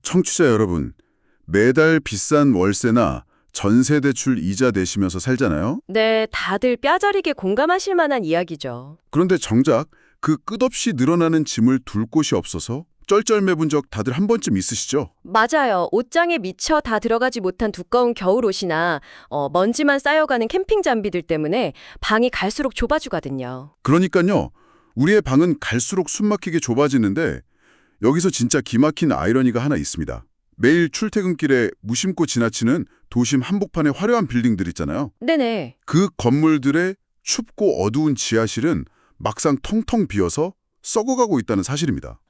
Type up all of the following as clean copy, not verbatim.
청취자 여러분, 매달 비싼 월세나 전세 대출 이자 내시면서 살잖아요? 네, 다들 뼈저리게 공감하실 만한 이야기죠. 그런데 정작 그 끝없이 늘어나는 짐을 둘 곳이 없어서 쩔쩔매본 적 다들 한 번쯤 있으시죠? 맞아요. 옷장에 미처 다 들어가지 못한 두꺼운 겨울옷이나 먼지만 쌓여가는 캠핑 장비들 때문에 방이 갈수록 좁아지거든요. 그러니까요. 우리의 방은 갈수록 숨막히게 좁아지는데 여기서 진짜 기막힌 아이러니가 하나 있습니다. 매일 출퇴근길에 무심코 지나치는 도심 한복판의 화려한 빌딩들 있잖아요. 네네. 그 건물들의 춥고 어두운 지하실은 막상 텅텅 비어서 썩어가고 있다는 사실입니다.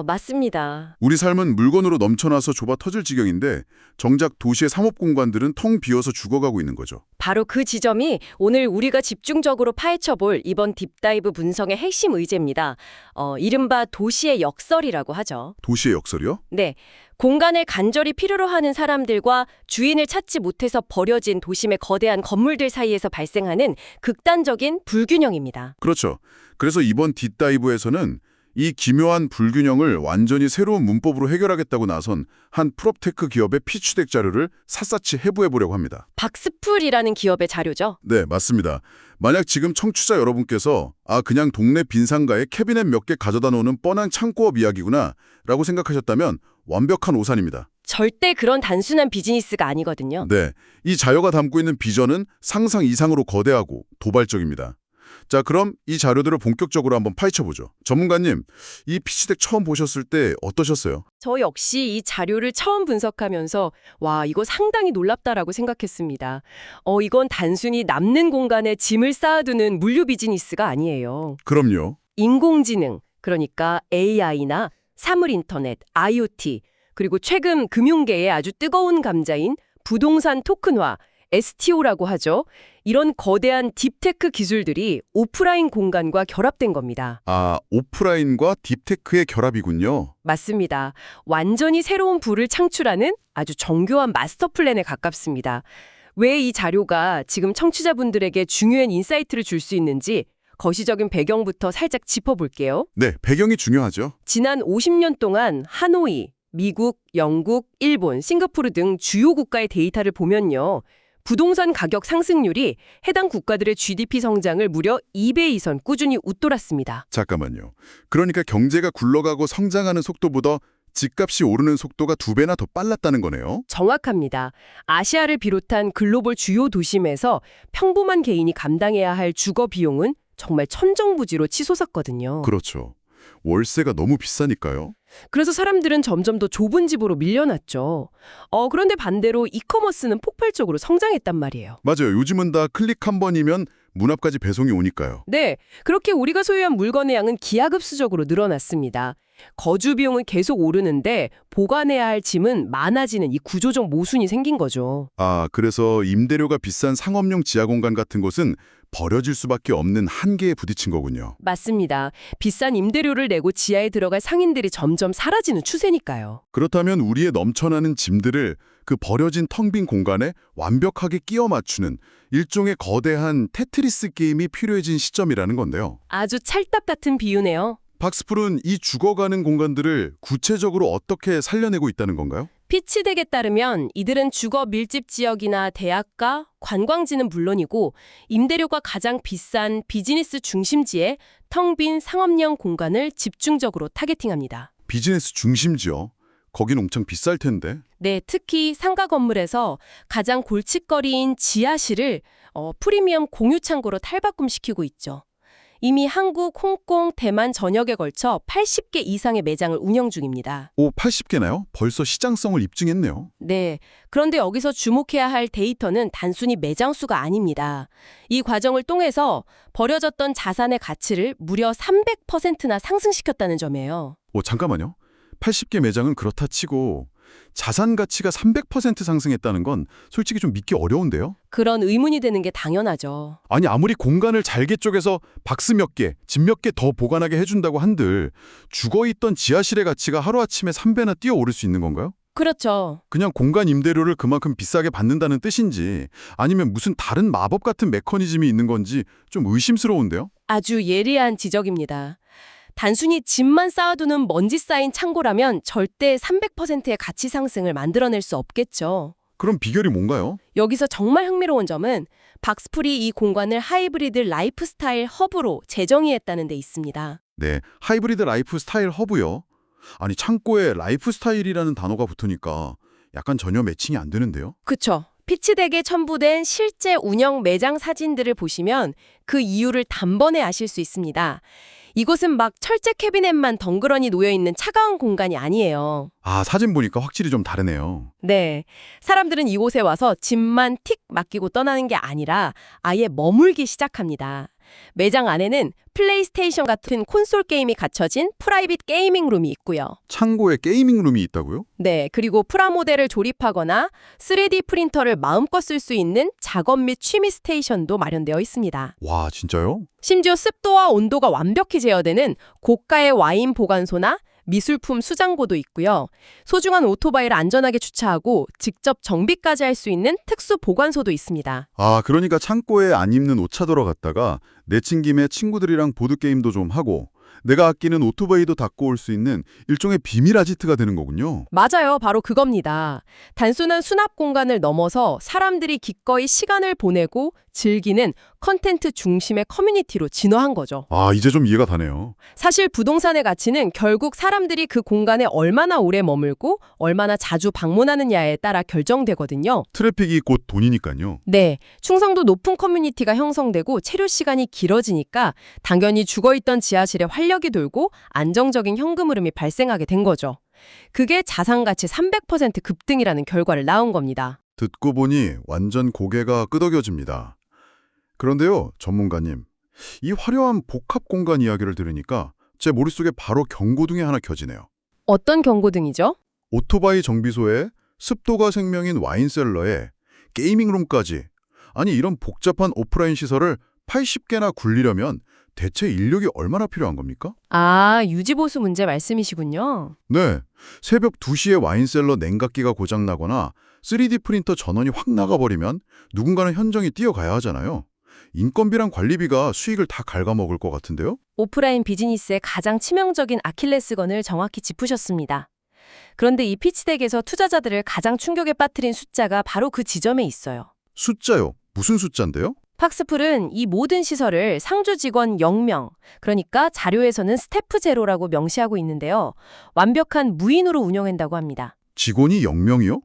맞습니다. 우리 삶은 물건으로 넘쳐나서 좁아 터질 지경인데 정작 도시의 상업 공간들은 텅 비어서 죽어가고 있는 거죠. 바로 그 지점이 오늘 우리가 집중적으로 파헤쳐볼 이번 딥다이브 분석의 핵심 의제입니다. 이른바 도시의 역설이라고 하죠. 도시의 역설이요? 네. 공간을 간절히 필요로 하는 사람들과 주인을 찾지 못해서 버려진 도심의 거대한 건물들 사이에서 발생하는 극단적인 불균형입니다. 그렇죠. 그래서 이번 딥다이브에서는 이 기묘한 불균형을 완전히 새로운 문법으로 해결하겠다고 나선 한 프롭테크 기업의 피치덱 자료를 샅샅이 해부해보려고 합니다. 박스풀이라는 기업의 자료죠. 네, 맞습니다. 만약 지금 청취자 여러분께서 그냥 동네 빈상가에 캐비넷 몇 개 가져다 놓는 뻔한 창고업 이야기구나 라고 생각하셨다면 완벽한 오산입니다. 절대 그런 단순한 비즈니스가 아니거든요. 네, 이 자료가 담고 있는 비전은 상상 이상으로 거대하고 도발적입니다. 자, 그럼 이 자료들을 본격적으로 한번 파헤쳐보죠. 전문가님, 이 피치덱 처음 보셨을 때 어떠셨어요? 저 역시 이 자료를 처음 분석하면서 와, 이거 상당히 놀랍다라고 생각했습니다. 이건 단순히 남는 공간에 짐을 쌓아두는 물류 비즈니스가 아니에요. 그럼요. 인공지능, 그러니까 AI나 사물인터넷, IoT, 그리고 최근 금융계의 아주 뜨거운 감자인 부동산 토큰화, STO라고 하죠. 이런 거대한 딥테크 기술들이 오프라인 공간과 결합된 겁니다. 오프라인과 딥테크의 결합이군요. 맞습니다. 완전히 새로운 부를 창출하는 아주 정교한 마스터 플랜에 가깝습니다. 왜 이 자료가 지금 청취자분들에게 중요한 인사이트를 줄 수 있는지 거시적인 배경부터 살짝 짚어볼게요. 네, 배경이 중요하죠. 지난 50년 동안 하노이, 미국, 영국, 일본, 싱가포르 등 주요 국가의 데이터를 보면요. 부동산 가격 상승률이 해당 국가들의 GDP 성장을 무려 2배 이상 꾸준히 웃돌았습니다. 잠깐만요. 그러니까 경제가 굴러가고 성장하는 속도보다 집값이 오르는 속도가 2배나 더 빨랐다는 거네요. 정확합니다. 아시아를 비롯한 글로벌 주요 도심에서 평범한 개인이 감당해야 할 주거 비용은 정말 천정부지로 치솟았거든요. 그렇죠. 월세가 너무 비싸니까요. 그래서 사람들은 점점 더 좁은 집으로 밀려났죠. 그런데 반대로 이커머스는 폭발적으로 성장했단 말이에요. 맞아요. 요즘은 다 클릭 한 번이면 문 앞까지 배송이 오니까요. 네, 그렇게 우리가 소유한 물건의 양은 기하급수적으로 늘어났습니다. 거주 비용은 계속 오르는데 보관해야 할 짐은 많아지는 이 구조적 모순이 생긴 거죠. 그래서 임대료가 비싼 상업용 지하공간 같은 곳은 버려질 수밖에 없는 한계에 부딪힌 거군요. 맞습니다. 비싼 임대료를 내고 지하에 들어갈 상인들이 점점 사라지는 추세니까요. 그렇다면 우리의 넘쳐나는 짐들을 그 버려진 텅 빈 공간에 완벽하게 끼워 맞추는 일종의 거대한 테트리스 게임이 필요해진 시점이라는 건데요. 아주 찰떡 같은 비유네요. 박스풀은 이 죽어가는 공간들을 구체적으로 어떻게 살려내고 있다는 건가요? 피치덱에 따르면 이들은 주거 밀집 지역이나 대학가, 관광지는 물론이고 임대료가 가장 비싼 비즈니스 중심지에 텅 빈 상업용 공간을 집중적으로 타겟팅합니다. 비즈니스 중심지요? 거긴 엄청 비쌀 텐데. 네, 특히 상가 건물에서 가장 골칫거리인 지하실을 프리미엄 공유 창고로 탈바꿈시키고 있죠. 이미 한국, 홍콩, 대만 전역에 걸쳐 80개 이상의 매장을 운영 중입니다. 80개나요? 벌써 시장성을 입증했네요. 네, 그런데 여기서 주목해야 할 데이터는 단순히 매장 수가 아닙니다. 이 과정을 통해서 버려졌던 자산의 가치를 무려 300%나 상승시켰다는 점이에요. 잠깐만요. 80개 매장은 그렇다 치고 자산 가치가 300% 상승했다는 건 솔직히 좀 믿기 어려운데요? 그런 의문이 드는 게 당연하죠. 아니 아무리 공간을 잘게 쪼개서 박스 몇 개, 집 몇 개 더 보관하게 해준다고 한들 죽어있던 지하실의 가치가 하루아침에 3배나 뛰어오를 수 있는 건가요? 그렇죠. 그냥 공간 임대료를 그만큼 비싸게 받는다는 뜻인지 아니면 무슨 다른 마법 같은 메커니즘이 있는 건지 좀 의심스러운데요? 아주 예리한 지적입니다. 단순히 집만 쌓아두는 먼지 쌓인 창고라면 절대 300%의 가치 상승을 만들어낼 수 없겠죠. 그럼 비결이 뭔가요? 여기서 정말 흥미로운 점은 박스풀이 이 공간을 하이브리드 라이프스타일 허브로 재정의했다는 데 있습니다. 네, 하이브리드 라이프 스타일 허브요. 아니, 창고에 라이프 스타일이라는 단어가 붙으니까 약간 전혀 매칭이 안 되는데요? 그쵸. 피치덱에 첨부된 실제 운영 매장 사진들을 보시면 그 이유를 단번에 아실 수 있습니다. 이곳은 막 철제 캐비넷만 덩그러니 놓여있는 차가운 공간이 아니에요. 아, 사진 보니까 확실히 좀 다르네요. 네. 사람들은 이곳에 와서 짐만 틱 맡기고 떠나는 게 아니라 아예 머물기 시작합니다. 매장 안에는 플레이스테이션 같은 콘솔 게임이 갖춰진 프라이빗 게이밍 룸이 있고요. 창고에 게이밍 룸이 있다고요? 네, 그리고 프라모델을 조립하거나 3D 프린터를 마음껏 쓸 수 있는 작업 및 취미 스테이션도 마련되어 있습니다. 와, 진짜요? 심지어 습도와 온도가 완벽히 제어되는 고가의 와인 보관소나 미술품 수장고도 있고요. 소중한 오토바이를 안전하게 주차하고 직접 정비까지 할 수 있는 특수 보관소도 있습니다. 아, 그러니까 창고에 안 입는 옷 찾으러 갔다가 내친 김에 친구들이랑 보드게임도 좀 하고 내가 아끼는 오토바이도 닦고 올 수 있는 일종의 비밀 아지트가 되는 거군요. 맞아요. 바로 그겁니다. 단순한 수납 공간을 넘어서 사람들이 기꺼이 시간을 보내고 즐기는 컨텐트 중심의 커뮤니티로 진화한 거죠. 아, 이제 좀 이해가 가네요. 사실 부동산의 가치는 결국 사람들이 그 공간에 얼마나 오래 머물고 얼마나 자주 방문하느냐에 따라 결정되거든요. 트래픽이 곧 돈이니까요. 네, 충성도 높은 커뮤니티가 형성되고 체류 시간이 길어지니까 당연히 죽어있던 지하실에 활력이 돌고 안정적인 현금 흐름이 발생하게 된 거죠. 그게 자산가치 300% 급등이라는 결과를 낳은 겁니다. 듣고 보니 완전 고개가 끄덕여집니다. 그런데요, 전문가님. 이 화려한 복합 공간 이야기를 들으니까 제 머릿속에 바로 경고등이 하나 켜지네요. 어떤 경고등이죠? 오토바이 정비소에 습도가 생명인 와인셀러에 게이밍룸까지. 아니, 이런 복잡한 오프라인 시설을 80개나 굴리려면 대체 인력이 얼마나 필요한 겁니까? 아, 유지보수 문제 말씀이시군요. 네, 새벽 2시에 와인셀러 냉각기가 고장나거나 3D 프린터 전원이 확 나가버리면 누군가는 현장에 뛰어가야 하잖아요. 인건비랑 관리비가 수익을 다 갉아먹을 것 같은데요? 오프라인 비즈니스의 가장 치명적인 아킬레스건을 정확히 짚으셨습니다. 그런데 이 피치덱에서 투자자들을 가장 충격에 빠뜨린 숫자가 바로 그 지점에 있어요. 숫자요? 무슨 숫자인데요? 팍스풀은 이 모든 시설을 상주 직원 0명, 그러니까 자료에서는 스태프 제로라고 명시하고 있는데요. 완벽한 무인으로 운영한다고 합니다. 직원이 0명이요?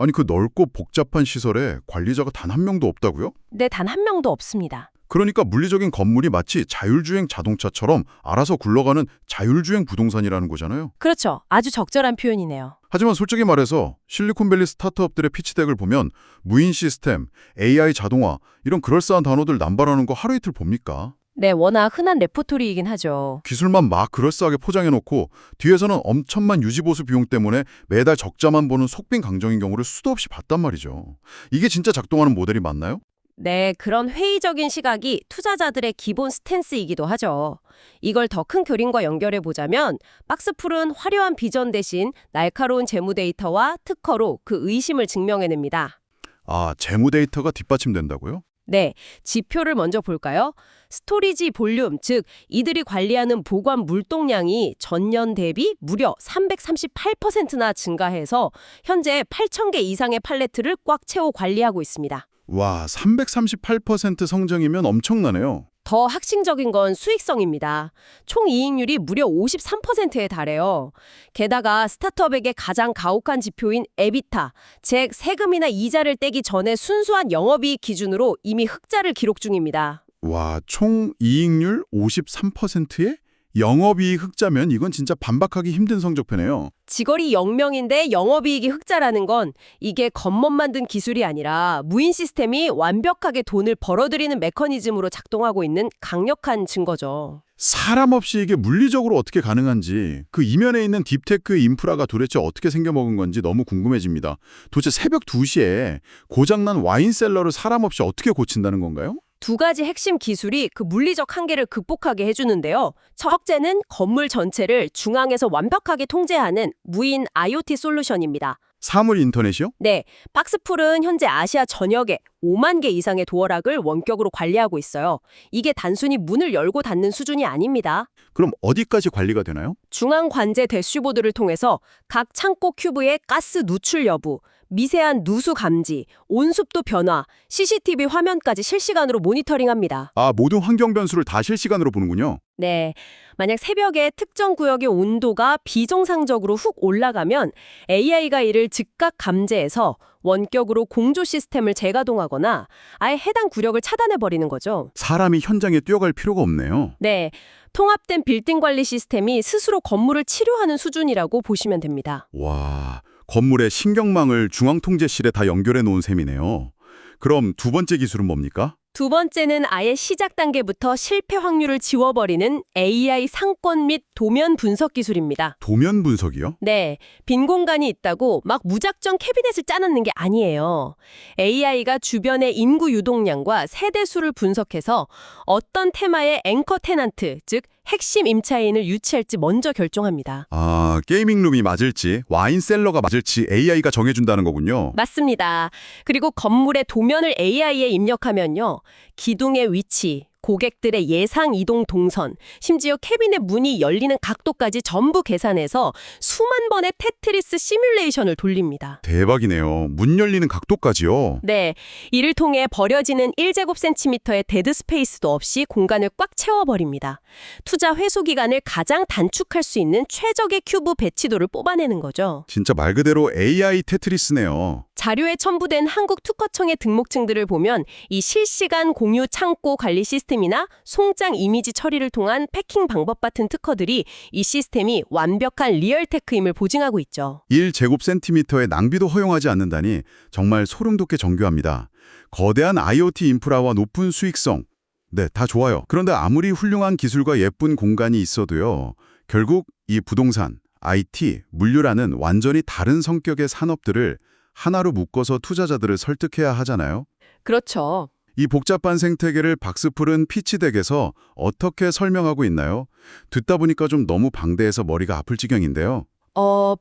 아니, 그 넓고 복잡한 시설에 관리자가 단 한 명도 없다고요? 네, 단 한 명도 없습니다. 그러니까 물리적인 건물이 마치 자율주행 자동차처럼 알아서 굴러가는 자율주행 부동산이라는 거잖아요. 그렇죠. 아주 적절한 표현이네요. 하지만 솔직히 말해서 실리콘밸리 스타트업들의 피치덱을 보면 무인 시스템, AI 자동화 이런 그럴싸한 단어들 남발하는 거 하루 이틀 봅니까? 네, 워낙 흔한 레포토리이긴 하죠. 기술만 막 그럴싸하게 포장해놓고 뒤에서는 엄청난 유지보수 비용 때문에 매달 적자만 보는 속빈 강정인 경우를 수도 없이 봤단 말이죠. 이게 진짜 작동하는 모델이 맞나요? 네, 그런 회의적인 시각이 투자자들의 기본 스탠스이기도 하죠. 이걸 더 큰 그림과 연결해 보자면 박스풀은 화려한 비전 대신 날카로운 재무 데이터와 특허로 그 의심을 증명해냅니다. 아, 재무 데이터가 뒷받침된다고요? 네, 지표를 먼저 볼까요? 스토리지 볼륨, 즉 이들이 관리하는 보관 물동량이 전년 대비 무려 338%나 증가해서 현재 8,000개 이상의 팔레트를 꽉 채워 관리하고 있습니다. 와, 338% 성장이면 엄청나네요. 더 핵심적인 건 수익성입니다. 총 이익률이 무려 53%에 달해요. 게다가 스타트업에게 가장 가혹한 지표인 에비타, 즉 세금이나 이자를 떼기 전에 순수한 영업이익 기준으로 이미 흑자를 기록 중입니다. 와, 총 이익률 53%에 영업이익 흑자면 이건 진짜 반박하기 힘든 성적표네요. 직원이 0명인데 영업이익이 흑자라는 건 이게 겉멋 만든 기술이 아니라 무인 시스템이 완벽하게 돈을 벌어들이는 메커니즘으로 작동하고 있는 강력한 증거죠. 사람 없이 이게 물리적으로 어떻게 가능한지, 그 이면에 있는 딥테크의 인프라가 도대체 어떻게 생겨먹은 건지 너무 궁금해집니다. 도대체 새벽 2시에 고장난 와인셀러를 사람 없이 어떻게 고친다는 건가요? 두 가지 핵심 기술이 그 물리적 한계를 극복하게 해주는데요. 첫째는 건물 전체를 중앙에서 완벽하게 통제하는 무인 IoT 솔루션입니다. 사물 인터넷이요? 네, 박스풀은 현재 아시아 전역에 5만 개 이상의 도어락을 원격으로 관리하고 있어요. 이게 단순히 문을 열고 닫는 수준이 아닙니다. 그럼 어디까지 관리가 되나요? 중앙 관제 대슈보드를 통해서 각 창고 큐브의 가스 누출 여부, 미세한 누수 감지, 온습도 변화, CCTV 화면까지 실시간으로 모니터링합니다. 아, 모든 환경 변수를 다 실시간으로 보는군요. 네, 만약 새벽에 특정 구역의 온도가 비정상적으로 훅 올라가면 AI가 이를 즉각 감지해서 원격으로 공조 시스템을 재가동하거나 아예 해당 구역을 차단해버리는 거죠. 사람이 현장에 뛰어갈 필요가 없네요. 네, 통합된 빌딩 관리 시스템이 스스로 건물을 치료하는 수준이라고 보시면 됩니다. 와, 건물의 신경망을 중앙통제실에 다 연결해 놓은 셈이네요. 그럼 두 번째 기술은 뭡니까? 두 번째는 아예 시작 단계부터 실패 확률을 지워버리는 AI 상권 및 도면 분석 기술입니다. 도면 분석이요? 네, 빈 공간이 있다고 막 무작정 캐비넷을 짜놓는 게 아니에요. AI가 주변의 인구 유동량과 세대 수를 분석해서 어떤 테마의 앵커 테넌트, 즉 핵심 임차인을 유치할지 먼저 결정합니다. 아, 게이밍룸이 맞을지, 와인셀러가 맞을지 AI가 정해준다는 거군요. 맞습니다. 그리고 건물의 도면을 AI에 입력하면요. 기둥의 위치, 고객들의 예상 이동 동선, 심지어 캐비넷 문이 열리는 각도까지 전부 계산해서 수만 번의 테트리스 시뮬레이션을 돌립니다. 대박이네요. 문 열리는 각도까지요. 네, 이를 통해 버려지는 1제곱센티미터의 데드 스페이스도 없이 공간을 꽉 채워버립니다. 투자 회수 기간을 가장 단축할 수 있는 최적의 큐브 배치도를 뽑아내는 거죠. 진짜 말 그대로 AI 테트리스네요. 자료에 첨부된 한국특허청의 등록증들을 보면 이 실시간 공유 창고 관리 시스템이나 송장 이미지 처리를 통한 패킹 방법 같은 특허들이 이 시스템이 완벽한 리얼테크임을 보증하고 있죠. 1제곱센티미터의 낭비도 허용하지 않는다니 정말 소름 돋게 정교합니다. 거대한 IoT 인프라와 높은 수익성. 네, 다 좋아요. 그런데 아무리 훌륭한 기술과 예쁜 공간이 있어도요. 결국 이 부동산, IT, 물류라는 완전히 다른 성격의 산업들을 하나로 묶어서 투자자들을 설득해야 하잖아요. 그렇죠. 이 복잡한 생태계를 박스풀은 피치덱에서 어떻게 설명하고 있나요? 듣다 보니까 좀 너무 방대해서 머리가 아플 지경인데요.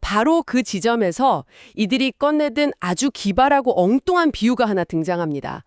바로 그 지점에서 이들이 꺼내든 아주 기발하고 엉뚱한 비유가 하나 등장합니다.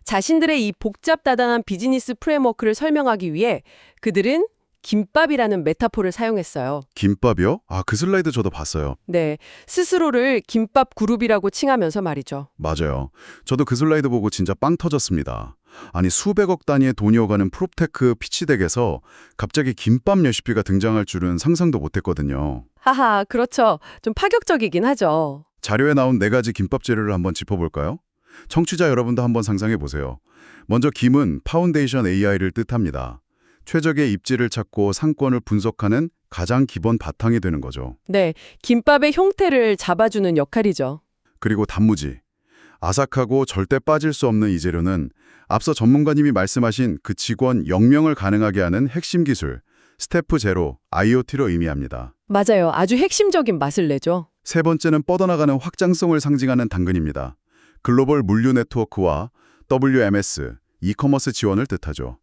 자신들의 이 복잡다단한 비즈니스 프레임워크를 설명하기 위해 그들은 김밥이라는 메타포를 사용했어요. 김밥이요? 아, 그 슬라이드 저도 봤어요. 네, 스스로를 김밥 그룹이라고 칭하면서 말이죠. 맞아요. 저도 그 슬라이드 보고 진짜 빵 터졌습니다. 아니, 수백억 단위의 돈이 오가는 프롭테크 피치덱에서 갑자기 김밥 레시피가 등장할 줄은 상상도 못했거든요. 하하, 그렇죠. 좀 파격적이긴 하죠. 자료에 나온 4가지 김밥 재료를 한번 짚어볼까요? 청취자 여러분도 한번 상상해 보세요. 먼저 김은 파운데이션 AI를 뜻합니다. 최적의 입지를 찾고 상권을 분석하는 가장 기본 바탕이 되는 거죠. 네, 김밥의 형태를 잡아주는 역할이죠. 그리고 단무지. 아삭하고 절대 빠질 수 없는 이 재료는 앞서 전문가님이 말씀하신 그 직원 0명을 가능하게 하는 핵심 기술, 스태프 제로, IoT로 의미합니다. 맞아요. 아주 핵심적인 맛을 내죠. 세 번째는 뻗어나가는 확장성을 상징하는 당근입니다. 글로벌 물류 네트워크와 WMS, 이커머스 지원을 뜻하죠.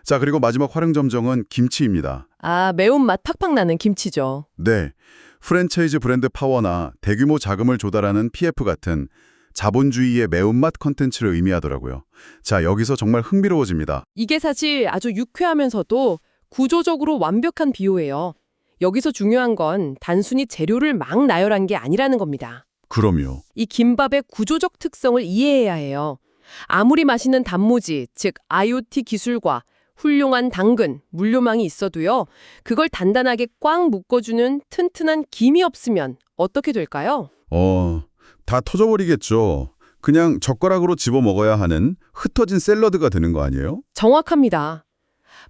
자, 그리고 마지막 활용점정은 김치입니다. 아, 매운맛 팍팍 나는 김치죠. 네, 프랜차이즈 브랜드 파워나 대규모 자금을 조달하는 PF 같은 자본주의의 매운맛 컨텐츠를 의미하더라고요. 자, 여기서 정말 흥미로워집니다. 이게 사실 아주 유쾌하면서도 구조적으로 완벽한 비유예요. 여기서 중요한 건 단순히 재료를 막 나열한 게 아니라는 겁니다. 그럼요. 이 김밥의 구조적 특성을 이해해야 해요. 아무리 맛있는 단무지, 즉 IoT 기술과 훌륭한 당근, 물류망이 있어도요. 그걸 단단하게 꽉 묶어주는 튼튼한 김이 없으면 어떻게 될까요? 다 터져버리겠죠. 그냥 젓가락으로 집어 먹어야 하는 흩어진 샐러드가 되는 거 아니에요? 정확합니다.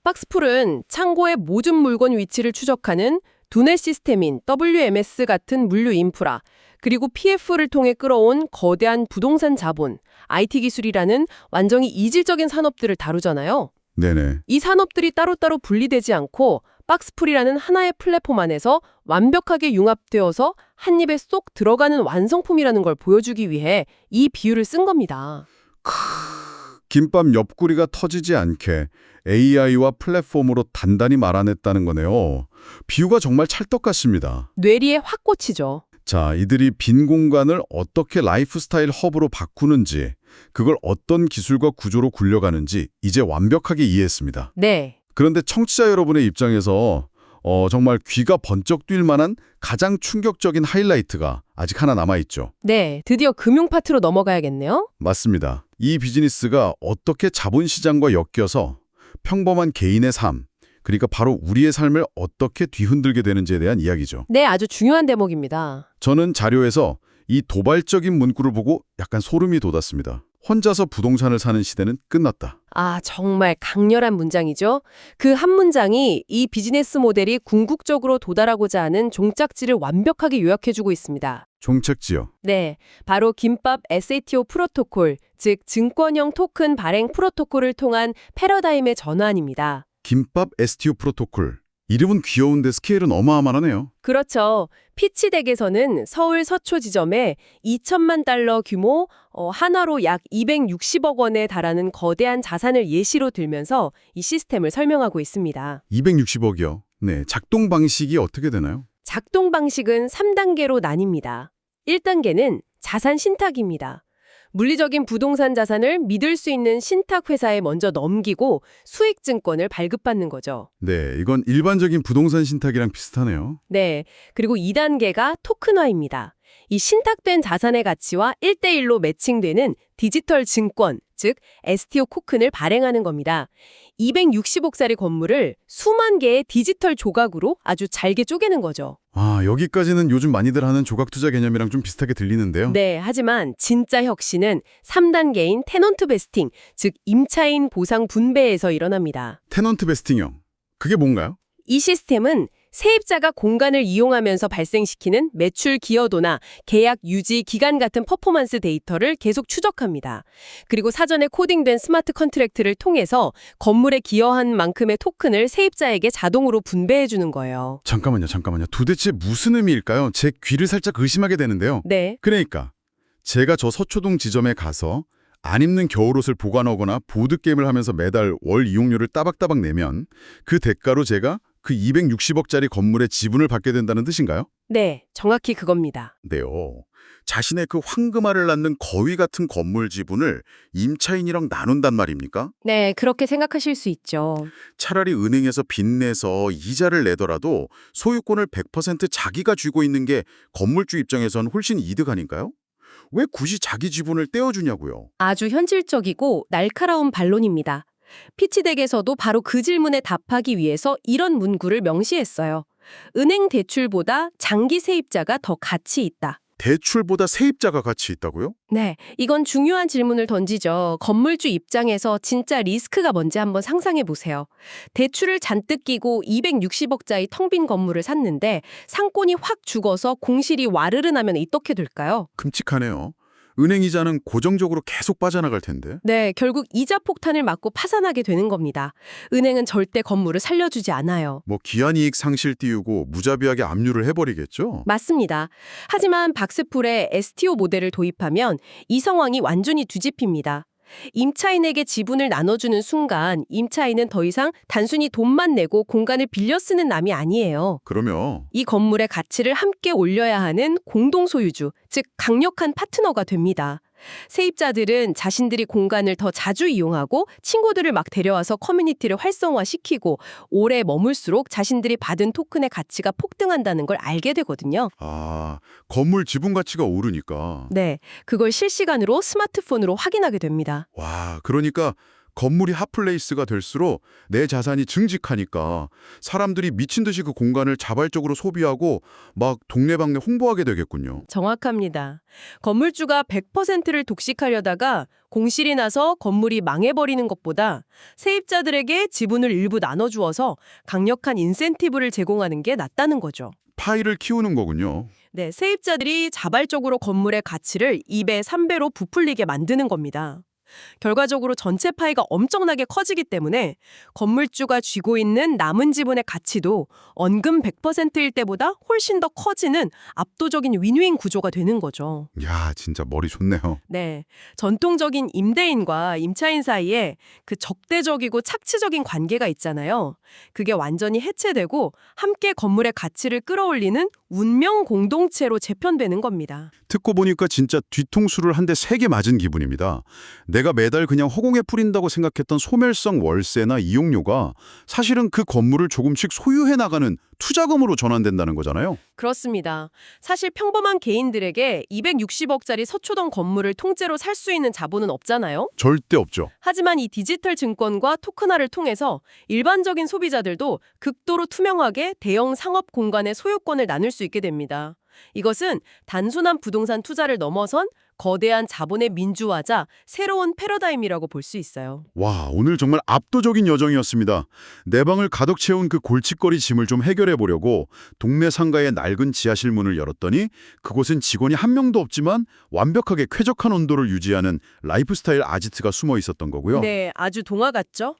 박스풀은 창고의 모든 물건 위치를 추적하는 두뇌 시스템인 WMS 같은 물류 인프라, 그리고 PF를 통해 끌어온 거대한 부동산 자본, IT 기술이라는 완전히 이질적인 산업들을 다루잖아요. 네네. 이 산업들이 따로따로 분리되지 않고 박스풀이라는 하나의 플랫폼 안에서 완벽하게 융합되어서 한 입에 쏙 들어가는 완성품이라는 걸 보여주기 위해 이 비유를 쓴 겁니다. 김밥 옆구리가 터지지 않게 AI와 플랫폼으로 단단히 말아냈다는 거네요. 비유가 정말 찰떡 같습니다. 뇌리에 확 꽂히죠. 자, 이들이 빈 공간을 어떻게 라이프스타일 허브로 바꾸는지, 그걸 어떤 기술과 구조로 굴려가는지 이제 완벽하게 이해했습니다. 네. 그런데 청취자 여러분의 입장에서 정말 귀가 번쩍 뛸 만한 가장 충격적인 하이라이트가 아직 하나 남아있죠. 네, 드디어 금융 파트로 넘어가야겠네요. 맞습니다. 이 비즈니스가 어떻게 자본시장과 엮여서 평범한 개인의 삶, 그러니까 바로 우리의 삶을 어떻게 뒤흔들게 되는지에 대한 이야기죠. 네, 아주 중요한 대목입니다. 저는 자료에서 이 도발적인 문구를 보고 약간 소름이 돋았습니다. 혼자서 부동산을 사는 시대는 끝났다. 아, 정말 강렬한 문장이죠. 그 한 문장이 이 비즈니스 모델이 궁극적으로 도달하고자 하는 종착지를 완벽하게 요약해주고 있습니다. 종착지요. 네, 바로 김밥 SATO 프로토콜, 즉 증권형 토큰 발행 프로토콜을 통한 패러다임의 전환입니다. 김밥 STO 프로토콜. 이름은 귀여운데 스케일은 어마어마하네요. 그렇죠. 피치덱에서는 서울 서초 지점에 2천만 달러 규모, 한화로 약 260억 원에 달하는 거대한 자산을 예시로 들면서 이 시스템을 설명하고 있습니다. 260억이요. 네, 작동 방식이 어떻게 되나요? 작동 방식은 3단계로 나뉩니다. 1단계는 자산 신탁입니다. 물리적인 부동산 자산을 믿을 수 있는 신탁 회사에 먼저 넘기고 수익 증권을 발급받는 거죠. 네, 이건 일반적인 부동산 신탁이랑 비슷하네요. 네, 그리고 2단계가 토큰화입니다. 이 신탁된 자산의 가치와 1대1로 매칭되는 디지털 증권, 즉 STO 토큰을 발행하는 겁니다. 260억짜리 건물을 수만 개의 디지털 조각으로 아주 잘게 쪼개는 거죠. 아, 여기까지는 요즘 많이들 하는 조각 투자 개념이랑 좀 비슷하게 들리는데요. 네, 하지만 진짜 혁신은 3단계인 테넌트 베스팅, 즉 임차인 보상 분배에서 일어납니다. 테넌트 베스팅형. 그게 뭔가요? 이 시스템은 세입자가 공간을 이용하면서 발생시키는 매출 기여도나 계약 유지 기간 같은 퍼포먼스 데이터를 계속 추적합니다. 그리고 사전에 코딩된 스마트 컨트랙트를 통해서 건물에 기여한 만큼의 토큰을 세입자에게 자동으로 분배해 주는 거예요. 잠깐만요. 도대체 무슨 의미일까요? 제 귀를 살짝 의심하게 되는데요. 네. 그러니까 제가 저 서초동 지점에 가서 안 입는 겨울옷을 보관하거나 보드게임을 하면서 매달 월 이용료를 따박따박 내면 그 대가로 제가 그 260억짜리 건물의 지분을 받게 된다는 뜻인가요? 네, 정확히 그겁니다. 네요. 자신의 그 황금알을 낳는 거위 같은 건물 지분을 임차인이랑 나눈단 말입니까? 네, 그렇게 생각하실 수 있죠. 차라리 은행에서 빚내서 이자를 내더라도 소유권을 100% 자기가 쥐고 있는 게 건물주 입장에선 훨씬 이득 아닌가요? 왜 굳이 자기 지분을 떼어주냐고요? 아주 현실적이고 날카로운 반론입니다. 피치덱에서도 바로 그 질문에 답하기 위해서 이런 문구를 명시했어요. 은행 대출보다 장기 세입자가 더 가치 있다. 대출보다 세입자가 가치 있다고요? 네, 이건 중요한 질문을 던지죠. 건물주 입장에서 진짜 리스크가 뭔지 한번 상상해 보세요. 대출을 잔뜩 끼고 260억짜리 텅 빈 건물을 샀는데 상권이 확 죽어서 공실이 와르르 나면 어떻게 될까요? 끔찍하네요. 은행 이자는 고정적으로 계속 빠져나갈 텐데. 네, 결국 이자 폭탄을 맞고 파산하게 되는 겁니다. 은행은 절대 건물을 살려주지 않아요. 뭐 기한이익 상실 띄우고 무자비하게 압류를 해버리겠죠? 맞습니다. 하지만 박스풀의 STO 모델을 도입하면 이 상황이 완전히 뒤집힙니다. 임차인에게 지분을 나눠주는 순간 임차인은 더 이상 단순히 돈만 내고 공간을 빌려 쓰는 남이 아니에요. 그러면 이 건물의 가치를 함께 올려야 하는 공동소유주, 즉 강력한 파트너가 됩니다. 세입자들은 자신들이 공간을 더 자주 이용하고 친구들을 막 데려와서 커뮤니티를 활성화시키고 오래 머물수록 자신들이 받은 토큰의 가치가 폭등한다는 걸 알게 되거든요. 아, 건물 지분 가치가 오르니까. 네, 그걸 실시간으로 스마트폰으로 확인하게 됩니다. 와, 그러니까 건물이 핫플레이스가 될수록 내 자산이 증식하니까 사람들이 미친 듯이 그 공간을 자발적으로 소비하고 막 동네방네 홍보하게 되겠군요. 정확합니다. 건물주가 100%를 독식하려다가 공실이 나서 건물이 망해버리는 것보다 세입자들에게 지분을 일부 나눠주어서 강력한 인센티브를 제공하는 게 낫다는 거죠. 파이를 키우는 거군요. 네, 세입자들이 자발적으로 건물의 가치를 2배, 3배로 부풀리게 만드는 겁니다. 결과적으로 전체 파이가 엄청나게 커지기 때문에 건물주가 쥐고 있는 남은 지분의 가치도 원금 100%일 때보다 훨씬 더 커지는 압도적인 윈윈 구조가 되는 거죠. 야, 진짜 머리 좋네요. 네. 전통적인 임대인과 임차인 사이에 그 적대적이고 착취적인 관계가 있잖아요. 그게 완전히 해체되고 함께 건물의 가치를 끌어올리는 운명 공동체로 재편되는 겁니다. 듣고 보니까 진짜 뒤통수를 한 대 세게 맞은 기분입니다. 내가 매달 그냥 허공에 뿌린다고 생각했던 소멸성 월세나 이용료가 사실은 그 건물을 조금씩 소유해 나가는 투자금으로 전환된다는 거잖아요. 그렇습니다. 사실 평범한 개인들에게 260억짜리 서초동 건물을 통째로 살 수 있는 자본은 없잖아요. 절대 없죠. 하지만 이 디지털 증권과 토큰화를 통해서 일반적인 소비자들도 극도로 투명하게 대형 상업 공간의 소유권을 나눌 수 있게 됩니다. 이것은 단순한 부동산 투자를 넘어선 거대한 자본의 민주화자, 새로운 패러다임이라고 볼 수 있어요. 와, 오늘 정말 압도적인 여정이었습니다. 내 방을 가득 채운 그 골칫거리 짐을 좀 해결해 보려고 동네 상가의 낡은 지하실 문을 열었더니 그곳엔 직원이 한 명도 없지만 완벽하게 쾌적한 온도를 유지하는 라이프스타일 아지트가 숨어 있었던 거고요. 네, 아주 동화 같죠?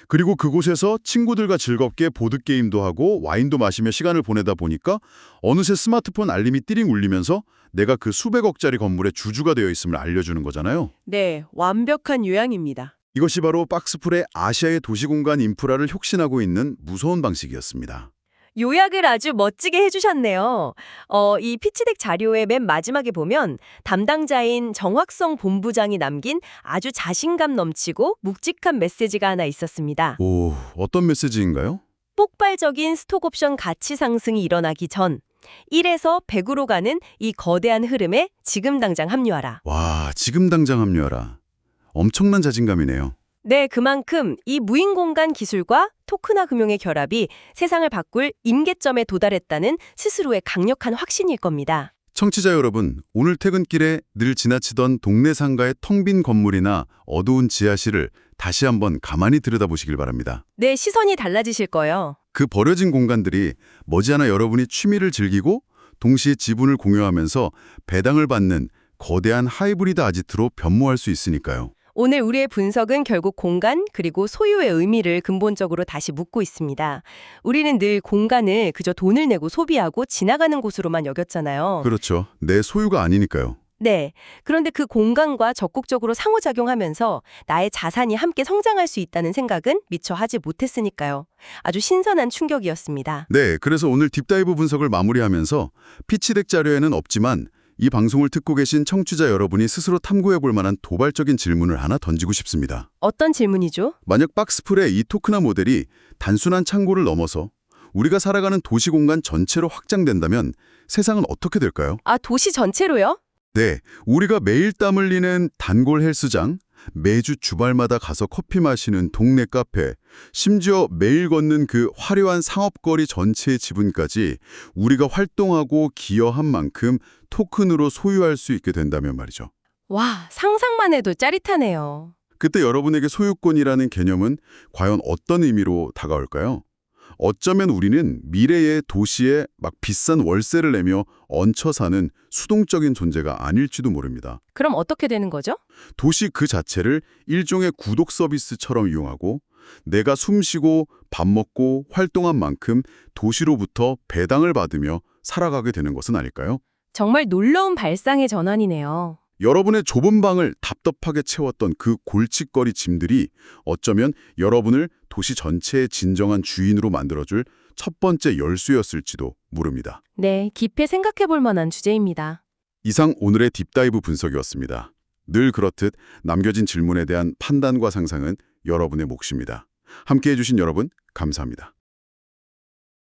그리고 그곳에서 친구들과 즐겁게 보드게임도 하고 와인도 마시며 시간을 보내다 보니까 어느새 스마트폰 알림이 띠링 울리면서 내가 그 수백억짜리 건물의 주주가 되어 있음을 알려주는 거잖아요. 네, 완벽한 요약입니다. 이것이 바로 박스풀의 아시아의 도시공간 인프라를 혁신하고 있는 무서운 방식이었습니다. 요약을 아주 멋지게 해주셨네요. 이 피치덱 자료의 맨 마지막에 보면 담당자인 정확성 본부장이 남긴 아주 자신감 넘치고 묵직한 메시지가 하나 있었습니다. 오, 어떤 메시지인가요? 폭발적인 스톡옵션 가치 상승이 일어나기 전 1에서 100으로 가는 이 거대한 흐름에 지금 당장 합류하라. 와, 지금 당장 합류하라. 엄청난 자신감이네요. 네, 그만큼 이 무인공간 기술과 토큰화 금융의 결합이 세상을 바꿀 임계점에 도달했다는 스스로의 강력한 확신일 겁니다. 청취자 여러분, 오늘 퇴근길에 늘 지나치던 동네 상가의 텅 빈 건물이나 어두운 지하실을 다시 한번 가만히 들여다보시길 바랍니다. 네, 시선이 달라지실 거예요. 그 버려진 공간들이 머지않아 여러분이 취미를 즐기고 동시에 지분을 공유하면서 배당을 받는 거대한 하이브리드 아지트로 변모할 수 있으니까요. 오늘 우리의 분석은 결국 공간 그리고 소유의 의미를 근본적으로 다시 묻고 있습니다. 우리는 늘 공간을 그저 돈을 내고 소비하고 지나가는 곳으로만 여겼잖아요. 그렇죠. 내 소유가 아니니까요. 네. 그런데 그 공간과 적극적으로 상호작용하면서 나의 자산이 함께 성장할 수 있다는 생각은 미처 하지 못했으니까요. 아주 신선한 충격이었습니다. 네, 그래서 오늘 딥다이브 분석을 마무리하면서 피치덱 자료에는 없지만 이 방송을 듣고 계신 청취자 여러분이 스스로 탐구해 볼 만한 도발적인 질문을 하나 던지고 싶습니다. 어떤 질문이죠? 만약 박스풀의 이 토크나 모델이 단순한 창고를 넘어서 우리가 살아가는 도시 공간 전체로 확장된다면 세상은 어떻게 될까요? 아, 도시 전체로요? 네, 우리가 매일 땀 흘리는 단골 헬스장, 매주 주말마다 가서 커피 마시는 동네 카페, 심지어 매일 걷는 그 화려한 상업거리 전체의 지분까지 우리가 활동하고 기여한 만큼 토큰으로 소유할 수 있게 된다면 말이죠. 와, 상상만 해도 짜릿하네요. 그때 여러분에게 소유권이라는 개념은 과연 어떤 의미로 다가올까요? 어쩌면 우리는 미래의 도시에 막 비싼 월세를 내며 얹혀 사는 수동적인 존재가 아닐지도 모릅니다. 그럼 어떻게 되는 거죠? 도시 그 자체를 일종의 구독 서비스처럼 이용하고 내가 숨쉬고 밥 먹고 활동한 만큼 도시로부터 배당을 받으며 살아가게 되는 것은 아닐까요? 정말 놀라운 발상의 전환이네요. 여러분의 좁은 방을 답답하게 채웠던 그 골칫거리 짐들이 어쩌면 여러분을 도시 전체의 진정한 주인으로 만들어줄 첫 번째 열쇠였을지도 모릅니다. 네, 깊이 생각해 볼 만한 주제입니다. 이상 오늘의 딥다이브 분석이었습니다. 늘 그렇듯 남겨진 질문에 대한 판단과 상상은 여러분의 몫입니다. 함께해 주신 여러분 감사합니다.